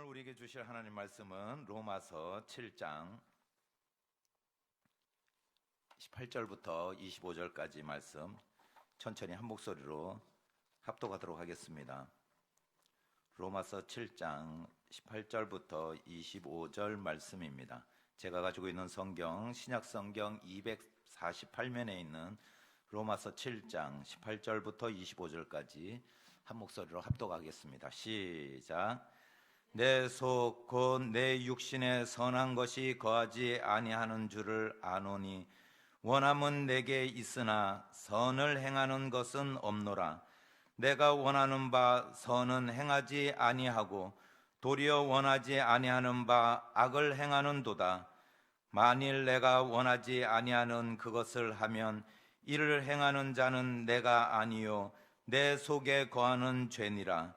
우리에게 주실 하나님 말씀은 로마서 7장 18절부터 25절까지 말씀 천천히 한 목소리로 합독하도록 하겠습니다. 로마서 7장 18절부터 25절 말씀입니다. 제가 가지고 있는 성경 신약성경 248면에 있는 로마서 7장 18절부터 25절까지 한 목소리로 합독하겠습니다. 시작. 내 속 곧 내 육신에 선한 것이 거하지 아니하는 줄을 아노니 원함은 내게 있으나 선을 행하는 것은 없노라. 내가 원하는 바 선은 행하지 아니하고 도리어 원하지 아니하는 바 악을 행하는도다. 만일 내가 원하지 아니하는 그것을 하면 이를 행하는 자는 내가 아니요 내 속에 거하는 죄니라.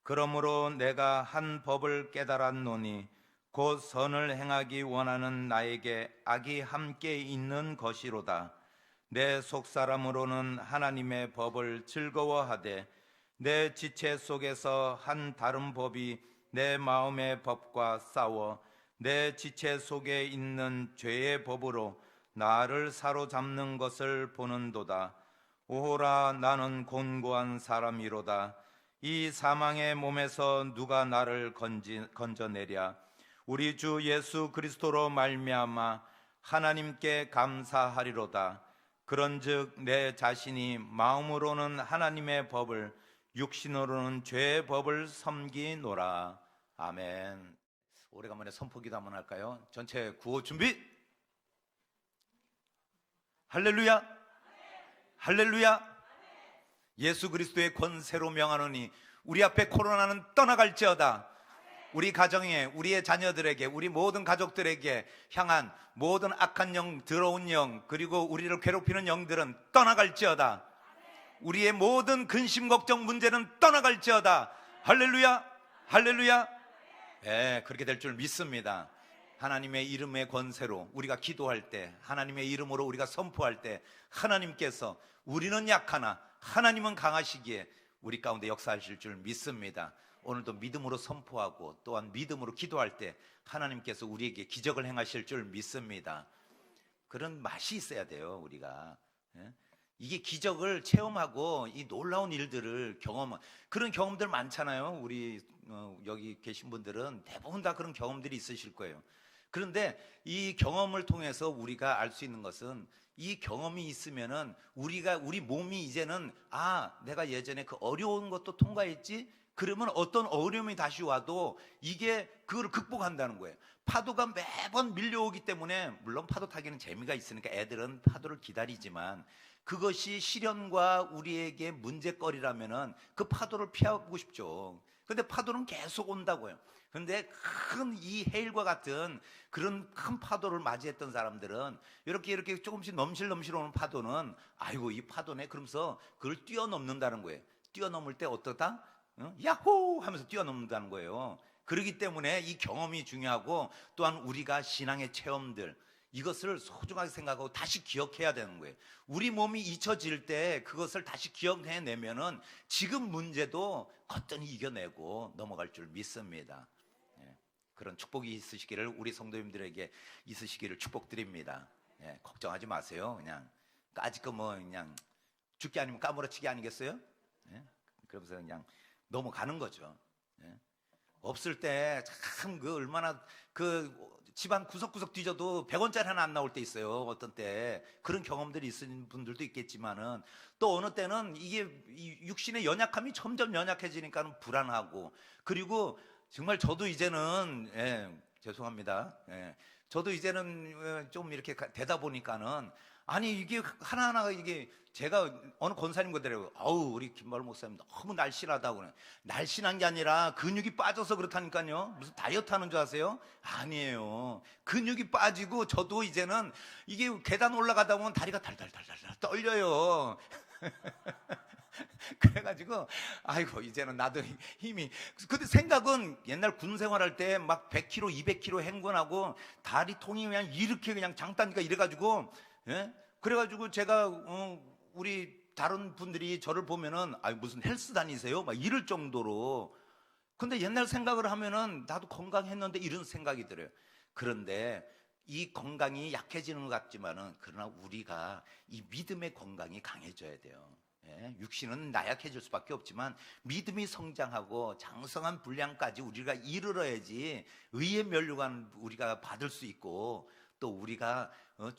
그러므로 내가 한 법을 깨달았노니 곧 선을 행하기 원하는 나에게 악이 함께 있는 것이로다. 내 속사람으로는 하나님의 법을 즐거워하되 내 지체 속에서 한 다른 법이 내 마음의 법과 싸워 내 지체 속에 있는 죄의 법으로 나를 사로잡는 것을 보는도다. 오호라, 나는 곤고한 사람이로다. 이 사망의 몸에서 누가 나를 건져내랴. 우리 주 예수 그리스도로 말미암아 하나님께 감사하리로다. 그런즉 내 자신이 마음으로는 하나님의 법을 육신으로는 죄의 법을 섬기노라. 아멘. 오래간만에 선포기도 한번 할까요? 전체 구호 준비. 할렐루야, 할렐루야. 예수 그리스도의 권세로 명하노니 우리 앞에 코로나는 떠나갈지어다. 우리 가정에, 우리의 자녀들에게, 우리 모든 가족들에게 향한 모든 악한 영, 더러운 영, 그리고 우리를 괴롭히는 영들은 떠나갈지어다. 우리의 모든 근심 걱정 문제는 떠나갈지어다. 할렐루야, 할렐루야. 네, 그렇게 될 줄 믿습니다. 하나님의 이름의 권세로 우리가 기도할 때, 하나님의 이름으로 우리가 선포할 때 하나님께서 우리는 약하나 하나님은 강하시기에 우리 가운데 역사하실 줄 믿습니다. 오늘도 믿음으로 선포하고 또한 믿음으로 기도할 때 하나님께서 우리에게 기적을 행하실 줄 믿습니다. 그런 맛이 있어야 돼요, 우리가. 이게 기적을 체험하고 이 놀라운 일들을 그런 경험들 많잖아요. 우리 여기 계신 분들은 대부분 다 그런 경험들이 있으실 거예요. 그런데 이 경험을 통해서 우리가 알 수 있는 것은, 이 경험이 있으면은 우리 몸이 이제는 내가 예전에 그 어려운 것도 통과했지? 그러면 어떤 어려움이 다시 와도 그걸 극복한다는 거예요. 파도가 매번 밀려오기 때문에, 물론 파도 타기는 재미가 있으니까 애들은 파도를 기다리지만, 그것이 시련과 우리에게 문제거리라면은 그 파도를 피하고 싶죠. 근데 파도는 계속 온다고요. 그런데 큰 이 해일과 같은 그런 큰 파도를 맞이했던 사람들은 이렇게 조금씩 넘실넘실 오는 파도는 아이고 이 파도네 그러면서 그걸 뛰어넘는다는 거예요. 뛰어넘을 때 어떠다? 야호 하면서 뛰어넘는다는 거예요. 그렇기 때문에 이 경험이 중요하고, 또한 우리가 신앙의 체험들, 이것을 소중하게 생각하고 다시 기억해야 되는 거예요. 우리 몸이 잊혀질 때 그것을 다시 기억해내면은 지금 문제도 거뜬히 이겨내고 넘어갈 줄 믿습니다. 그런 축복이 있으시기를, 우리 성도님들에게 있으시기를 축복드립니다. 걱정하지 마세요. 그냥 아직도 그냥 죽기 아니면 까무러치기 아니겠어요? 그러면서 그냥 넘어가는 거죠. 없을 때 참 얼마나 집안 구석구석 뒤져도 100원짜리 하나 안 나올 때 있어요. 어떤 때 그런 경험들이 있으신 분들도 있겠지만은, 또 어느 때는 이게 육신의 연약함이 점점 연약해지니까 불안하고, 그리고 정말 저도 이제는 죄송합니다. 저도 이제는 좀 이렇게 되다 보니까는, 아니 이게 하나하나가 이게, 제가 어느 권사님 그대로 우리 김바울 목사님 너무 날씬하다고 그래. 날씬한 게 아니라 근육이 빠져서 그렇다니까요. 무슨 다이어트 하는 줄 아세요? 아니에요. 근육이 빠지고, 저도 이제는 이게 계단 올라가다 보면 다리가 달달달달 떨려요. 그래가지고 아이고 이제는 나도 힘이. 근데 생각은 옛날 군 생활할 때 막 100km 200km 행군하고 다리 통이 그냥 이렇게 그냥 장단기가 이래가지고, 그래가지고 제가 우리 다른 분들이 저를 보면은 무슨 헬스 다니세요? 막 이럴 정도로 근데 옛날 생각을 하면은 나도 건강했는데 이런 생각이 들어요. 그런데 이 건강이 약해지는 것 같지만은 그러나 우리가 이 믿음의 건강이 강해져야 돼요. 예, 육신은 나약해질 수밖에 없지만 믿음이 성장하고 장성한 분량까지 우리가 이르러야지 의의 면류관 우리가 받을 수 있고 또 우리가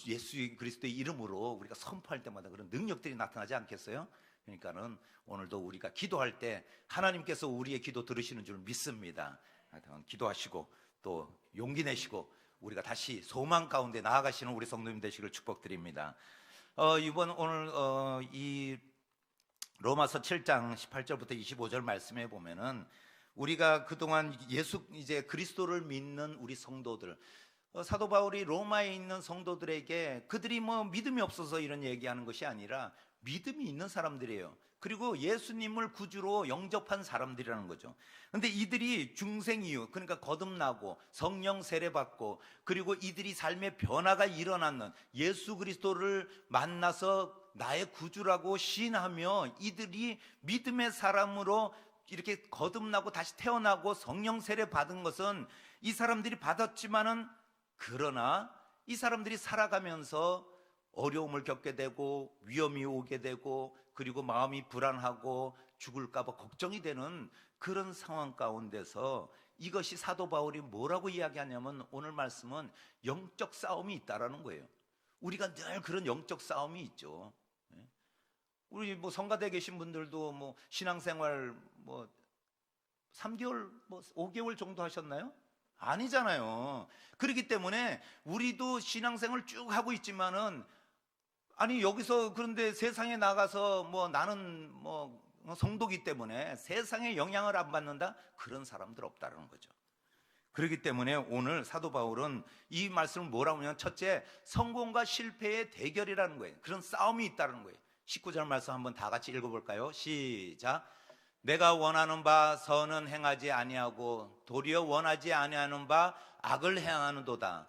예수 그리스도의 이름으로 우리가 선포할 때마다 그런 능력들이 나타나지 않겠어요? 그러니까는 오늘도 우리가 기도할 때 하나님께서 우리의 기도 들으시는 줄 믿습니다. 하여튼 기도하시고 또 용기 내시고 우리가 다시 소망 가운데 나아가시는 우리 성도님 되시기를 축복드립니다. 오늘 이 로마서 7장 18절부터 25절 말씀에 보면은 우리가 그동안 이제 그리스도를 믿는 우리 성도들, 사도 바울이 로마에 있는 성도들에게 그들이 뭐 믿음이 없어서 이런 얘기하는 것이 아니라 믿음이 있는 사람들이에요. 그리고 예수님을 구주로 영접한 사람들이라는 거죠. 근데 이들이 중생 이후, 그러니까 거듭나고 성령 세례받고 그리고 이들이 삶의 변화가 일어나는 예수 그리스도를 만나서 나의 구주라고 시인하며 이들이 믿음의 사람으로 이렇게 거듭나고 다시 태어나고 성령 세례 받은 것은 이 사람들이 받았지만은 그러나 이 사람들이 살아가면서 어려움을 겪게 되고 위험이 오게 되고 그리고 마음이 불안하고 죽을까 봐 걱정이 되는 그런 상황 가운데서 이것이 사도 바울이 뭐라고 이야기하냐면 오늘 말씀은 영적 싸움이 있다라는 거예요. 우리가 늘 그런 영적 싸움이 있죠. 우리 뭐 성가대에 계신 분들도 뭐 신앙생활 뭐 3개월 뭐 5개월 정도 하셨나요? 아니잖아요. 그렇기 때문에 우리도 신앙생활 쭉 하고 있지만은 아니 여기서 그런데 세상에 나가서 뭐 나는 뭐 성도기 때문에 세상에 영향을 안 받는다? 그런 사람들 없다는 거죠. 그렇기 때문에 오늘 사도 바울은 이 말씀을 뭐라고 하냐면 첫째, 성공과 실패의 대결이라는 거예요. 그런 싸움이 있다는 거예요. 19절 말씀 한번 다 같이 읽어볼까요? 시작. 내가 원하는 바 선은 행하지 아니하고 도리어 원하지 아니하는 바 악을 행하는도다.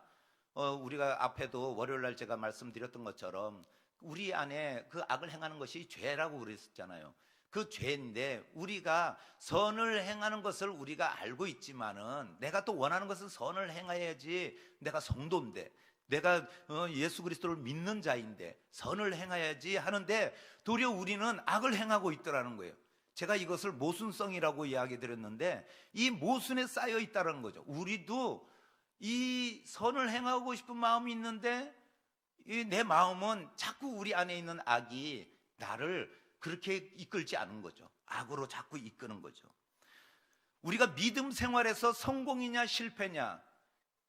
우리가 앞에도 월요일날 제가 말씀드렸던 것처럼 우리 안에 그 악을 행하는 것이 죄라고 그랬었잖아요. 그 죄인데 우리가 선을 행하는 것을 우리가 알고 있지만은 내가 또 원하는 것은 선을 행해야지 내가 성도인데 내가 예수 그리스도를 믿는 자인데 선을 행해야지 하는데 도리어 우리는 악을 행하고 있더라는 거예요. 제가 이것을 모순성이라고 이야기 드렸는데 이 모순에 쌓여 있다는 거죠. 우리도 이 선을 행하고 싶은 마음이 있는데 내 마음은 자꾸 우리 안에 있는 악이 나를 그렇게 이끌지 않은 거죠. 악으로 자꾸 이끄는 거죠. 우리가 믿음 생활에서 성공이냐 실패냐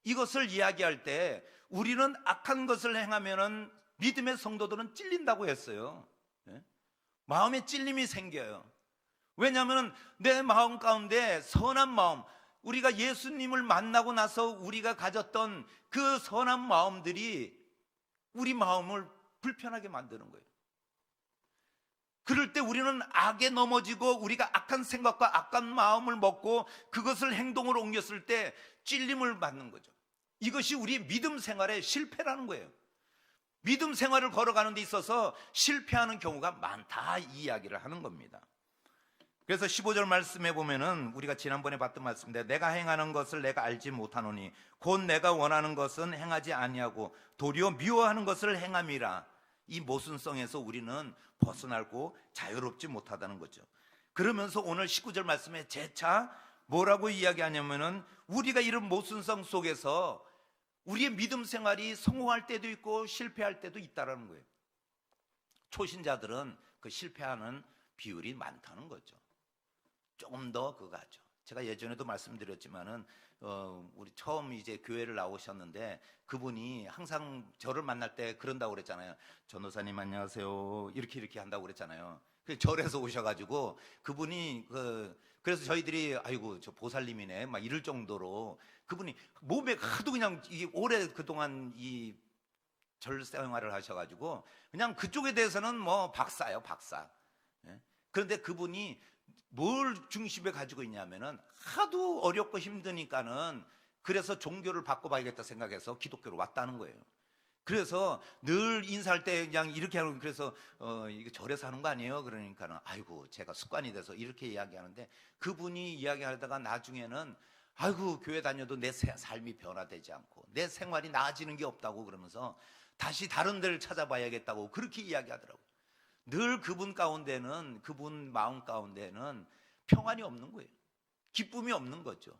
이것을 이야기할 때 우리는 악한 것을 행하면은 믿음의 성도들은 찔린다고 했어요. 마음에 찔림이 생겨요. 왜냐하면 내 마음 가운데 선한 마음, 우리가 예수님을 만나고 나서 우리가 가졌던 그 선한 마음들이 우리 마음을 불편하게 만드는 거예요. 그럴 때 우리는 악에 넘어지고 우리가 악한 생각과 악한 마음을 먹고 그것을 행동으로 옮겼을 때 찔림을 받는 거죠. 이것이 우리 믿음 생활의 실패라는 거예요. 믿음 생활을 걸어가는 데 있어서 실패하는 경우가 많다 이 이야기를 하는 겁니다. 그래서 15절 말씀에 보면은 우리가 지난번에 봤던 말씀인데 내가 행하는 것을 내가 알지 못하노니 곧 내가 원하는 것은 행하지 아니하고 도리어 미워하는 것을 행함이라. 이 모순성에서 우리는 벗어나고 자유롭지 못하다는 거죠. 그러면서 오늘 19절 말씀에 재차 뭐라고 이야기하냐면은 우리가 이런 모순성 속에서 우리의 믿음 생활이 성공할 때도 있고 실패할 때도 있다는 거예요. 초신자들은 그 실패하는 비율이 많다는 거죠. 조금 더 그거 하죠. 제가 예전에도 말씀드렸지만은 우리 처음 이제 교회를 나오셨는데 그분이 항상 저를 만날 때 그런다고 그랬잖아요. 전도사님 안녕하세요. 이렇게 한다고 그랬잖아요. 절에서 오셔가지고 그분이 그래서 저희들이 아이고 저 보살님이네 막 이럴 정도로 그분이 몸에 하도 그냥 오래 그동안 이 절 생활을 하셔가지고 그냥 그쪽에 대해서는 뭐 박사예요, 박사. 그런데 그분이 뭘 중심에 가지고 있냐면은 하도 어렵고 힘드니까는 그래서 종교를 바꿔봐야겠다 생각해서 기독교로 왔다는 거예요. 그래서 늘 인사할 때 그냥 이렇게 하고, 그래서 이거 절에서 하는 거 아니에요? 그러니까는 아이고 제가 습관이 돼서 이렇게 이야기하는데, 그분이 이야기하다가 나중에는 아이고 교회 다녀도 내 삶이 변화되지 않고 내 생활이 나아지는 게 없다고 그러면서 다시 다른 데를 찾아봐야겠다고 그렇게 이야기하더라고요. 늘 그분 가운데는, 그분 마음 가운데는 평안이 없는 거예요. 기쁨이 없는 거죠.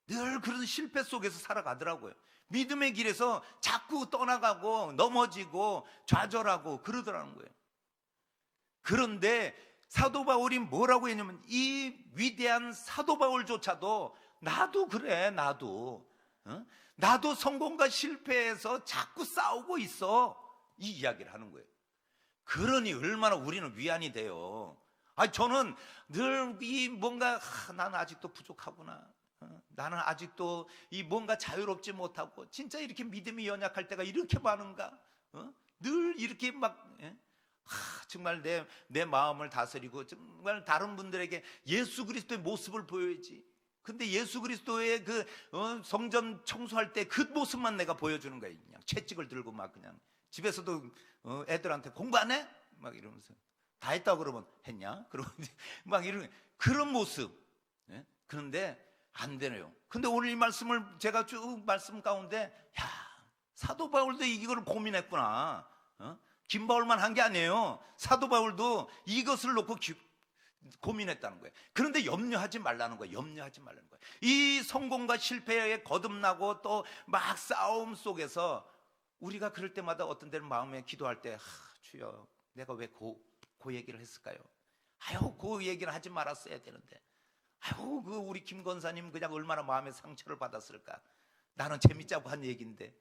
늘 그런 실패 속에서 살아가더라고요. 믿음의 길에서 자꾸 떠나가고 넘어지고 좌절하고 그러더라는 거예요. 그런데 사도 바울이 뭐라고 했냐면, 이 위대한 사도 바울조차도 나도 그래, 나도 성공과 실패에서 자꾸 싸우고 있어, 이 이야기를 하는 거예요. 그러니 얼마나 우리는 위안이 돼요. 저는 늘 이 뭔가 나는 아직도 부족하구나, 나는 아직도 이 뭔가 자유롭지 못하고 진짜 이렇게 믿음이 연약할 때가 이렇게 많은가, 늘 이렇게 막 정말 내 마음을 다스리고 정말 다른 분들에게 예수 그리스도의 모습을 보여야지. 근데 예수 그리스도의 그 성전 청소할 때 그 모습만 내가 보여주는 거예요. 그냥 채찍을 들고 막 그냥 집에서도 애들한테 공부 안 해? 막 이러면서 다 했다고 그러면 했냐? 그러고 막 이런 그런 모습. 그런데 안 되네요. 근데 오늘 이 말씀을 제가 쭉 말씀 가운데, 사도 바울도 이걸 고민했구나. 김 바울만 한 게 아니에요. 사도 바울도 이것을 놓고 고민했다는 거예요. 그런데 염려하지 말라는 거예요. 염려하지 말라는 거예요. 이 성공과 실패에 거듭나고 또 막 싸움 속에서 우리가 그럴 때마다 어떤 때는 마음에 기도할 때, 주여 내가 왜 그 얘기를 했을까요? 그 얘기를 하지 말았어야 되는데, 그 우리 김 권사님 그냥 얼마나 마음에 상처를 받았을까, 나는 재밌자고 한 얘기인데,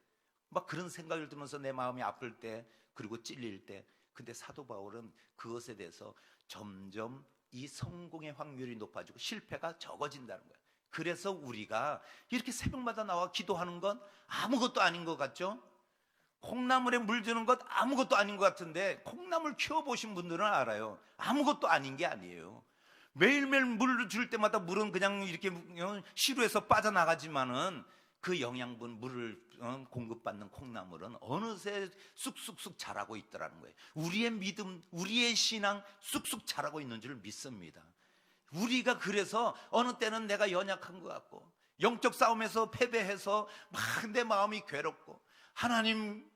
막 그런 생각을 들면서 내 마음이 아플 때, 그리고 찔릴 때. 근데 사도 바울은 그것에 대해서 점점 이 성공의 확률이 높아지고 실패가 적어진다는 거예요. 그래서 우리가 이렇게 새벽마다 나와 기도하는 건 아무것도 아닌 것 같죠? 콩나물에 물 주는 것 아무것도 아닌 것 같은데, 콩나물 키워보신 분들은 알아요. 아무것도 아닌 게 아니에요. 매일매일 물을 줄 때마다 물은 그냥 이렇게 시루에서 빠져나가지만은 그 영양분, 물을 공급받는 콩나물은 어느새 쑥쑥쑥 자라고 있더라는 거예요. 우리의 믿음, 우리의 신앙 쑥쑥 자라고 있는 줄 믿습니다. 우리가 그래서 어느 때는 내가 연약한 것 같고 영적 싸움에서 패배해서 막 내 마음이 괴롭고, 하나님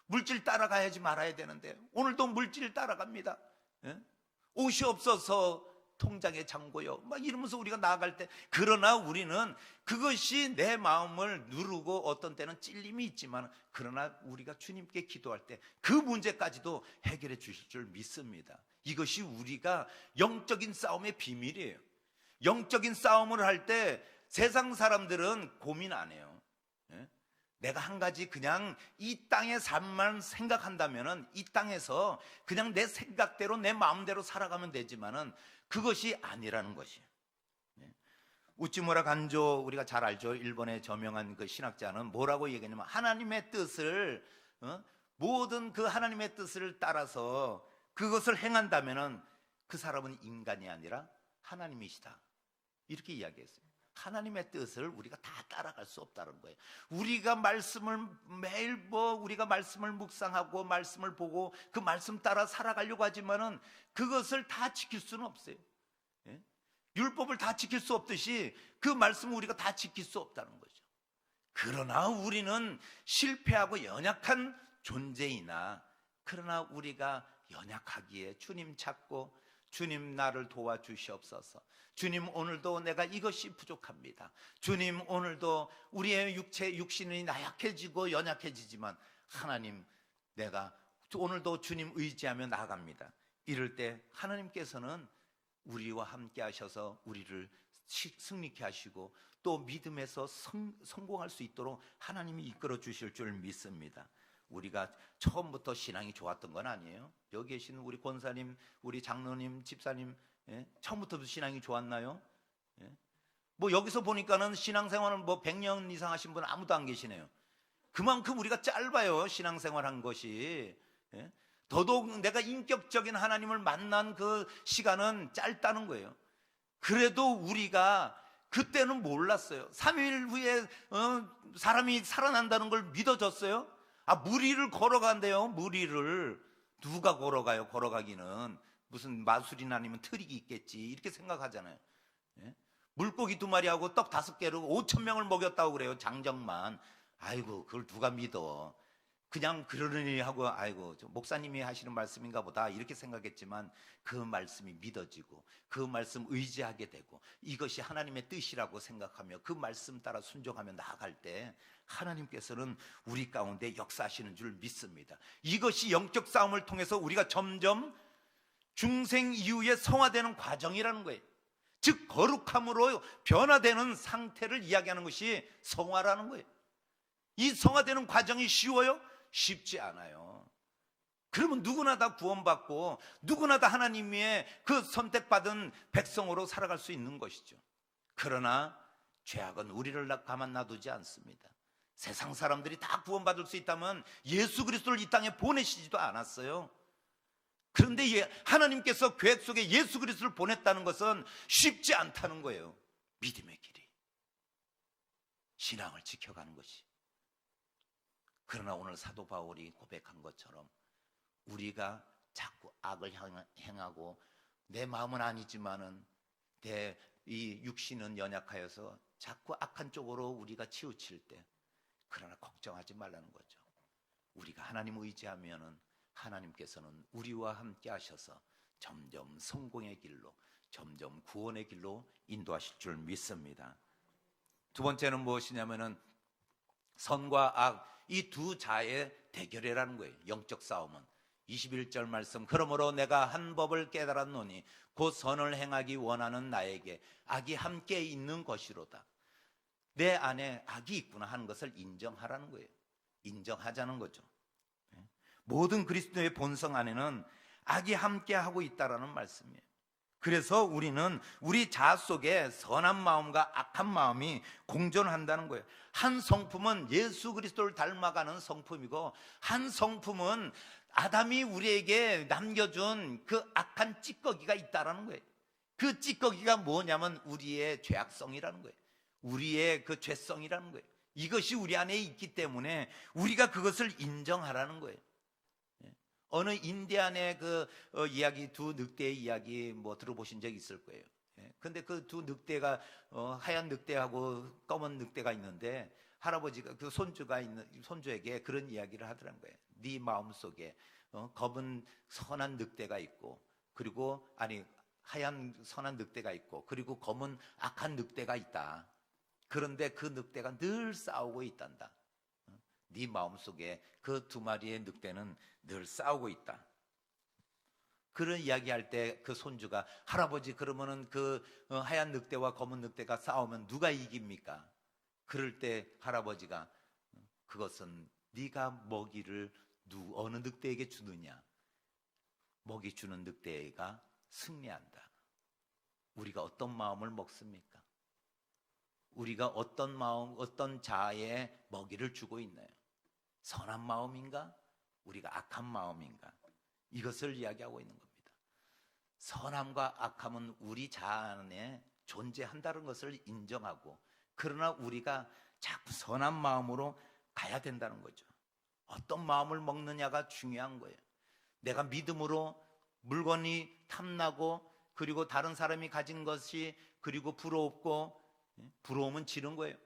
물질 따라가야지 말아야 되는데 오늘도 물질 따라갑니다. 옷이 없어서 통장에 잠고요, 막 이러면서 우리가 나아갈 때, 그러나 우리는 그것이 내 마음을 누르고 어떤 때는 찔림이 있지만, 그러나 우리가 주님께 기도할 때 그 문제까지도 해결해 주실 줄 믿습니다. 이것이 우리가 영적인 싸움의 비밀이에요. 영적인 싸움을 할 때 세상 사람들은 고민 안 해요. 내가 한 가지 그냥 이 땅의 삶만 생각한다면은 이 땅에서 그냥 내 생각대로 내 마음대로 살아가면 되지만은 그것이 아니라는 것이에요. 우찌무라 간조, 우리가 잘 알죠. 일본의 저명한 그 신학자는 뭐라고 얘기하냐면, 하나님의 뜻을 모든 그 하나님의 뜻을 따라서 그것을 행한다면은 그 사람은 인간이 아니라 하나님이시다, 이렇게 이야기했어요. 하나님의 뜻을 우리가 다 따라갈 수 없다는 거예요. 우리가 말씀을 매일 우리가 말씀을 묵상하고 말씀을 보고 그 말씀 따라 살아가려고 하지만은 그것을 다 지킬 수는 없어요. 율법을 다 지킬 수 없듯이 그 말씀을 우리가 다 지킬 수 없다는 거죠. 그러나 우리는 실패하고 연약한 존재이나, 그러나 우리가 연약하기에 주님 찾고, 주님 나를 도와주시옵소서, 주님 오늘도 내가 이것이 부족합니다, 주님 오늘도 우리의 육신이 나약해지고 연약해지지만 하나님 내가 오늘도 주님 의지하며 나아갑니다. 이럴 때 하나님께서는 우리와 함께 하셔서 우리를 승리케 하시고 또 믿음에서 성공할 수 있도록 하나님이 이끌어 주실 줄 믿습니다. 우리가 처음부터 신앙이 좋았던 건 아니에요. 여기 계신 우리 권사님, 우리 장로님, 집사님, 처음부터 신앙이 좋았나요? 여기서 보니까는 신앙생활을 100년 이상 하신 분 아무도 안 계시네요. 그만큼 우리가 짧아요, 신앙생활 한 것이. 더더욱 내가 인격적인 하나님을 만난 그 시간은 짧다는 거예요. 그래도 우리가 그때는 몰랐어요. 3일 후에 사람이 살아난다는 걸 믿어졌어요? 무리를 걸어간대요. 무리를. 누가 걸어가요? 걸어가기는 무슨 마술이나 아니면 트릭이 있겠지, 이렇게 생각하잖아요. 예? 물고기 2마리하고 떡 5개로 5,000명을 먹였다고 그래요, 장정만. 아이고, 그걸 누가 믿어. 그냥 그러느니 하고, 아이고, 목사님이 하시는 말씀인가 보다, 이렇게 생각했지만 그 말씀이 믿어지고 그 말씀 의지하게 되고 이것이 하나님의 뜻이라고 생각하며 그 말씀 따라 순종하며 나아갈 때 하나님께서는 우리 가운데 역사하시는 줄 믿습니다. 이것이 영적 싸움을 통해서 우리가 점점 중생 이후에 성화되는 과정이라는 거예요. 즉 거룩함으로 변화되는 상태를 이야기하는 것이 성화라는 거예요. 이 성화되는 과정이 쉬워요? 쉽지 않아요. 그러면 누구나 다 구원받고 누구나 다 하나님의 그 선택받은 백성으로 살아갈 수 있는 것이죠. 그러나 죄악은 우리를 가만 놔두지 않습니다. 세상 사람들이 다 구원받을 수 있다면 예수 그리스도를 이 땅에 보내시지도 않았어요. 그런데 하나님께서 계획 속에 예수 그리스도를 보냈다는 것은 쉽지 않다는 거예요. 믿음의 길이, 신앙을 지켜가는 것이. 그러나 오늘 사도 바울이 고백한 것처럼 우리가 자꾸 악을 행하고 내 마음은 아니지만은 이 육신은 연약하여서 자꾸 악한 쪽으로 우리가 치우칠 때, 그러나 걱정하지 말라는 거죠. 우리가 하나님 의지하면은 하나님께서는 우리와 함께 하셔서 점점 성공의 길로, 점점 구원의 길로 인도하실 줄 믿습니다. 두 번째는 무엇이냐면은 선과 악, 이 두 자의 대결이라는 거예요. 영적 싸움은 21절 말씀, 그러므로 내가 한 법을 깨달았노니 곧 선을 행하기 원하는 나에게 악이 함께 있는 것이로다. 내 안에 악이 있구나 하는 것을 인정하라는 거예요. 인정하자는 거죠. 모든 그리스도의 본성 안에는 악이 함께 하고 있다라는 말씀이에요. 그래서 우리는 우리 자아 속에 선한 마음과 악한 마음이 공존한다는 거예요. 한 성품은 예수 그리스도를 닮아가는 성품이고, 한 성품은 아담이 우리에게 남겨준 그 악한 찌꺼기가 있다라는 거예요. 그 찌꺼기가 뭐냐면 우리의 죄악성이라는 거예요. 우리의 그 죄성이라는 거예요. 이것이 우리 안에 있기 때문에 우리가 그것을 인정하라는 거예요. 어느 인디안의 그 이야기, 두 늑대의 이야기 들어보신 적 있을 거예요. 근데 그 두 늑대가 하얀 늑대하고 검은 늑대가 있는데, 할아버지가 그 손주에게 그런 이야기를 하더라는 거예요. 네 마음속에 검은 선한 늑대가 있고, 그리고 하얀 선한 늑대가 있고, 그리고 검은 악한 늑대가 있다. 그런데 그 늑대가 늘 싸우고 있단다. 네 마음속에 그 두 마리의 늑대는 늘 싸우고 있다. 그런 이야기할 때 그 손주가, 할아버지 그러면은 그 하얀 늑대와 검은 늑대가 싸우면 누가 이깁니까? 그럴 때 할아버지가, 그것은 네가 먹이를 어느 늑대에게 주느냐, 먹이 주는 늑대가 승리한다. 우리가 어떤 마음을 먹습니까? 우리가 어떤 마음, 어떤 자아에 먹이를 주고 있나요? 선한 마음인가? 우리가 악한 마음인가? 이것을 이야기하고 있는 겁니다. 선함과 악함은 우리 자아 안에 존재한다는 것을 인정하고, 그러나 우리가 자꾸 선한 마음으로 가야 된다는 거죠. 어떤 마음을 먹느냐가 중요한 거예요. 내가 믿음으로 물건이 탐나고, 그리고 다른 사람이 가진 것이, 그리고 부러웠고, 부러움은 지는 거예요.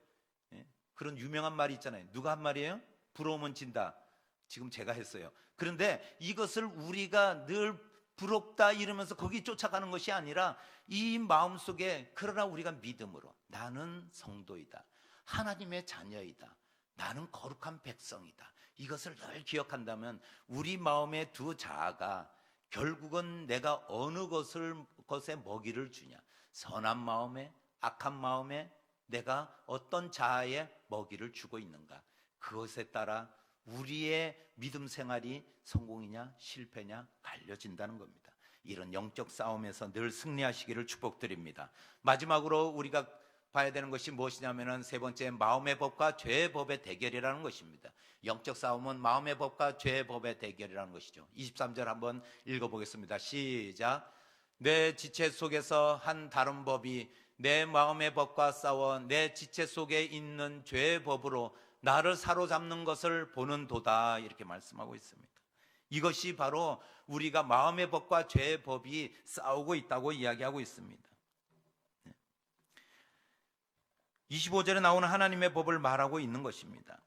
그런 유명한 말이 있잖아요. 누가 한 말이에요? 부러움은 진다. 지금 제가 했어요. 그런데 이것을 우리가 늘 부럽다 이러면서 거기 쫓아가는 것이 아니라, 이 마음속에, 그러나 우리가 믿음으로 나는 성도이다, 하나님의 자녀이다, 나는 거룩한 백성이다, 이것을 늘 기억한다면 우리 마음의 두 자아가 결국은 내가 어느 것에 먹이를 주냐, 선한 마음에 악한 마음에 내가 어떤 자아에 먹이를 주고 있는가, 그것에 따라 우리의 믿음 생활이 성공이냐 실패냐 갈려진다는 겁니다. 이런 영적 싸움에서 늘 승리하시기를 축복드립니다. 마지막으로 우리가 봐야 되는 것이 무엇이냐면은, 세 번째, 마음의 법과 죄의 법의 대결이라는 것입니다. 영적 싸움은 마음의 법과 죄의 법의 대결이라는 것이죠. 23절 한번 읽어보겠습니다. 시작. 내 지체 속에서 한 다른 법이 내 마음의 법과 싸워 내 지체 속에 있는 죄의 법으로 나를 사로잡는 것을 보는도다 이렇게 말씀하고 있습니다. 이것이 바로 우리가 마음의 법과 죄의 법이 싸우고 있다고 이야기하고 있습니다. 25절에 나오는 하나님의 법을 말하고 있는 것입니다.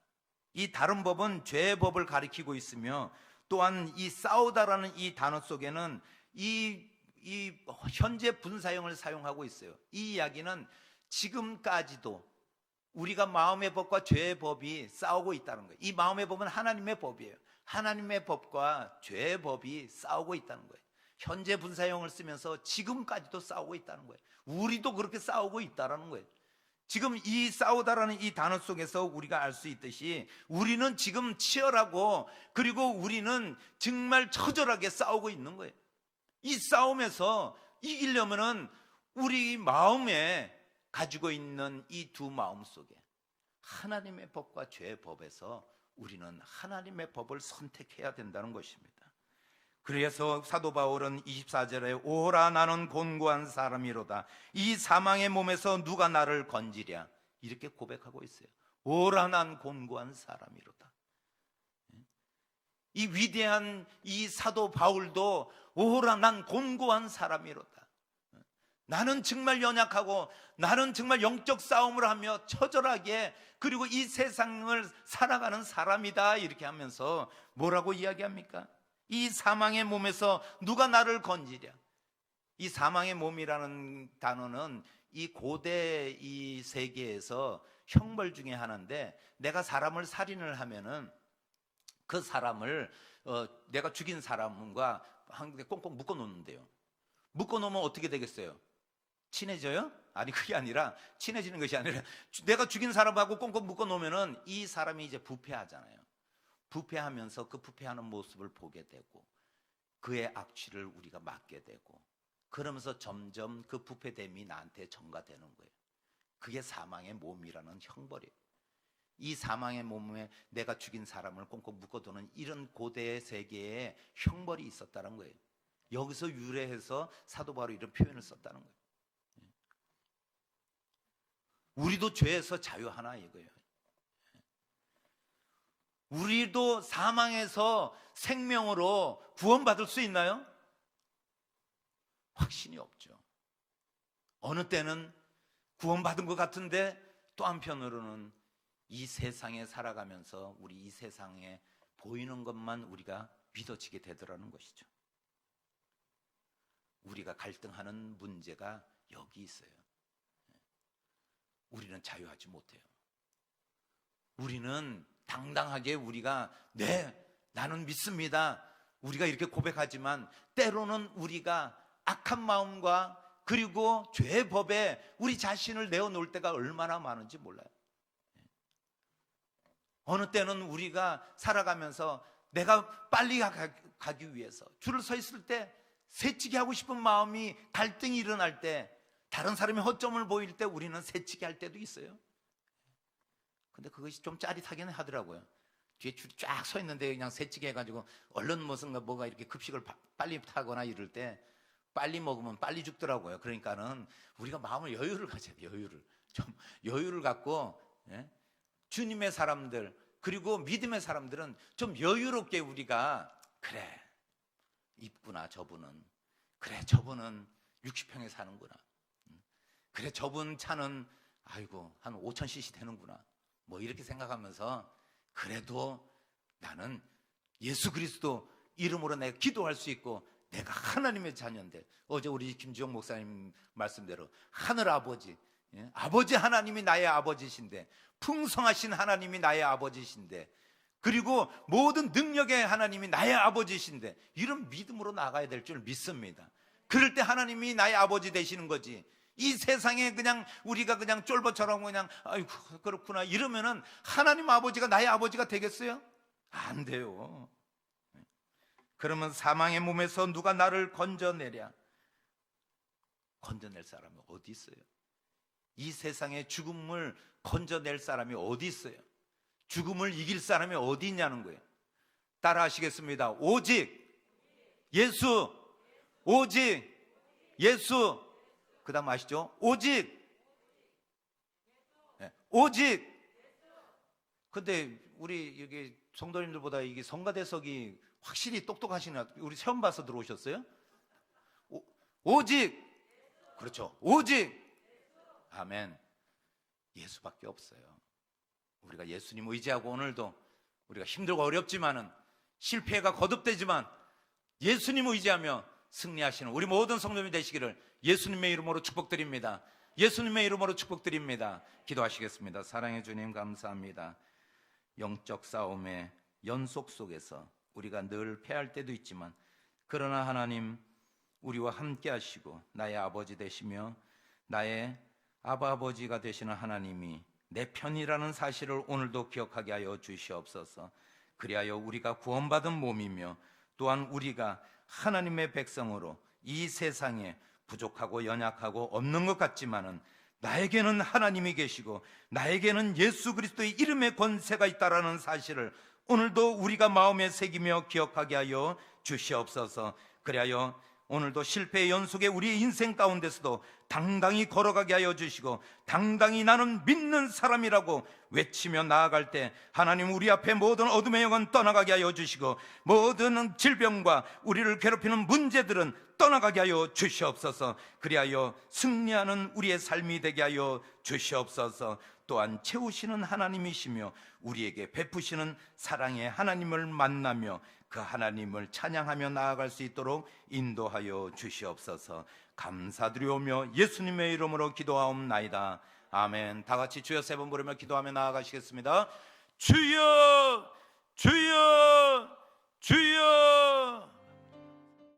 이 다른 법은 죄의 법을 가리키고 있으며, 또한 이 싸우다라는 이 단어 속에는 이 현재 분사형을 사용하고 있어요. 이 이야기는 지금까지도 우리가 마음의 법과 죄의 법이 싸우고 있다는 거예요. 이 마음의 법은 하나님의 법이에요. 하나님의 법과 죄의 법이 싸우고 있다는 거예요. 현재 분사형을 쓰면서 지금까지도 싸우고 있다는 거예요. 우리도 그렇게 싸우고 있다는 거예요. 지금 이 싸우다라는 이 단어 속에서 우리가 알 수 있듯이 우리는 지금 치열하고, 그리고 우리는 정말 처절하게 싸우고 있는 거예요. 이 싸움에서 이기려면은 우리 마음에 가지고 있는 이 두 마음 속에 하나님의 법과 죄의 법에서 우리는 하나님의 법을 선택해야 된다는 것입니다. 그래서 사도 바울은 24절에 오라 나는 곤고한 사람이로다 이 사망의 몸에서 누가 나를 건지랴 이렇게 고백하고 있어요. 오라 난 곤고한 사람이로다. 이 위대한 이 사도 바울도 오라 난 곤고한 사람이로다. 나는 정말 연약하고 나는 정말 영적 싸움을 하며 처절하게, 그리고 이 세상을 살아가는 사람이다 이렇게 하면서 뭐라고 이야기합니까? 이 사망의 몸에서 누가 나를 건지랴. 이 사망의 몸이라는 단어는 이 고대 이 세계에서 형벌 중에 하나인데, 내가 사람을 살인을 하면은 그 사람을 내가 죽인 사람과 한 개 꽁꽁 묶어 놓는데요. 묶어 놓으면 어떻게 되겠어요? 친해져요? 아니, 그게 아니라 친해지는 것이 아니라 내가 죽인 사람하고 꽁꽁 묶어 놓으면은 이 사람이 이제 부패하잖아요. 부패하면서 그 부패하는 모습을 보게 되고 그의 악취를 우리가 맡게 되고, 그러면서 점점 그 부패됨이 나한테 전가되는 거예요. 그게 사망의 몸이라는 형벌이에요. 이 사망의 몸에 내가 죽인 사람을 꽁꽁 묶어두는 이런 고대의 세계에 형벌이 있었다는 거예요. 여기서 유래해서 사도 바울이 이런 표현을 썼다는 거예요. 우리도 죄에서 자유하나 이거예요. 우리도 사망에서 생명으로 구원받을 수 있나요? 확신이 없죠. 어느 때는 구원받은 것 같은데 또 한편으로는 이 세상에 살아가면서 우리 이 세상에 보이는 것만 우리가 믿어지게 되더라는 것이죠. 우리가 갈등하는 문제가 여기 있어요. 우리는 자유하지 못해요. 우리는 당당하게 우리가 나는 믿습니다, 우리가 이렇게 고백하지만 때로는 우리가 악한 마음과 그리고 죄의 법에 우리 자신을 내어놓을 때가 얼마나 많은지 몰라요. 어느 때는 우리가 살아가면서 내가 빨리 가기 위해서 줄을 서 있을 때 새치기 하고 싶은 마음이, 갈등이 일어날 때, 다른 사람이 허점을 보일 때 우리는 새치기 할 때도 있어요. 근데 그것이 좀 짜릿하긴 하더라고요. 뒤에 줄이 쫙 서 있는데 그냥 새치기 해가지고 얼른 뭐가 이렇게 급식을 빨리 타거나 이럴 때 빨리 먹으면 빨리 죽더라고요. 그러니까는 우리가 마음을 여유를 가져야 돼요. 좀 여유를 갖고, 주님의 사람들 그리고 믿음의 사람들은 좀 여유롭게 우리가, 그래 있구나 저분은, 그래 저분은 60평에 사는구나, 그래 저분 차는 아이고 한 5,000cc 되는구나, 뭐 이렇게 생각하면서 그래도 나는 예수 그리스도 이름으로 내가 기도할 수 있고 내가 하나님의 자녀인데, 어제 우리 김주영 목사님 말씀대로 하늘 아버지, 아버지 하나님이 나의 아버지신데, 풍성하신 하나님이 나의 아버지신데, 그리고 모든 능력의 하나님이 나의 아버지신데, 이런 믿음으로 나가야 될 줄 믿습니다. 그럴 때 하나님이 나의 아버지 되시는 거지, 이 세상에 그냥 우리가 그냥 쫄보처럼 그냥 아이고 그렇구나 이러면은 하나님 아버지가 나의 아버지가 되겠어요? 안 돼요. 그러면 사망의 몸에서 누가 나를 건져내랴? 건져낼 사람이 어디 있어요? 이 세상의 죽음을 건져낼 사람이 어디 있어요? 죽음을 이길 사람이 어디 있냐는 거예요. 따라 하시겠습니다. 오직 예수, 오직 예수. 그 다음 아시죠? 오직, 오직 근데 우리 여기 성도님들보다 이게 성가대석이 확실히 똑똑하시나? 우리 시험 봐서 들어오셨어요? 오직, 그렇죠, 오직, 아멘. 예수밖에 없어요. 우리가 예수님 의지하고 오늘도 우리가 힘들고 어렵지만은 실패가 거듭되지만 예수님 의지하며 승리하시는 우리 모든 성도님이 되시기를 예수님의 이름으로 축복드립니다. 예수님의 이름으로 축복드립니다. 기도하시겠습니다. 사랑해 주님, 감사합니다. 영적 싸움의 연속 속에서 우리가 늘 패할 때도 있지만, 그러나 하나님 우리와 함께 하시고 나의 아버지 되시며 나의 아버지가 되시는 하나님이 내 편이라는 사실을 오늘도 기억하게 하여 주시옵소서. 그리하여 우리가 구원받은 몸이며 또한 우리가 하나님의 백성으로 이 세상에 부족하고 연약하고 없는 것 같지만은 나에게는 하나님이 계시고 나에게는 예수 그리스도의 이름의 권세가 있다라는 사실을 오늘도 우리가 마음에 새기며 기억하게 하여 주시옵소서. 그리하여 오늘도 실패의 연속에 우리의 인생 가운데서도 당당히 걸어가게 하여 주시고 당당히 나는 믿는 사람이라고 외치며 나아갈 때 하나님 우리 앞에 모든 어둠의 영은 떠나가게 하여 주시고 모든 질병과 우리를 괴롭히는 문제들은 떠나가게 하여 주시옵소서. 그리하여 승리하는 우리의 삶이 되게 하여 주시옵소서. 또한 채우시는 하나님이시며 우리에게 베푸시는 사랑의 하나님을 만나며 그 하나님을 찬양하며 나아갈 수 있도록 인도하여 주시옵소서. 감사드리오며 예수님의 이름으로 기도하옵나이다. 아멘. 다 같이 주여 세 번 부르며 기도하며 나아가시겠습니다. 주여, 주여, 주여.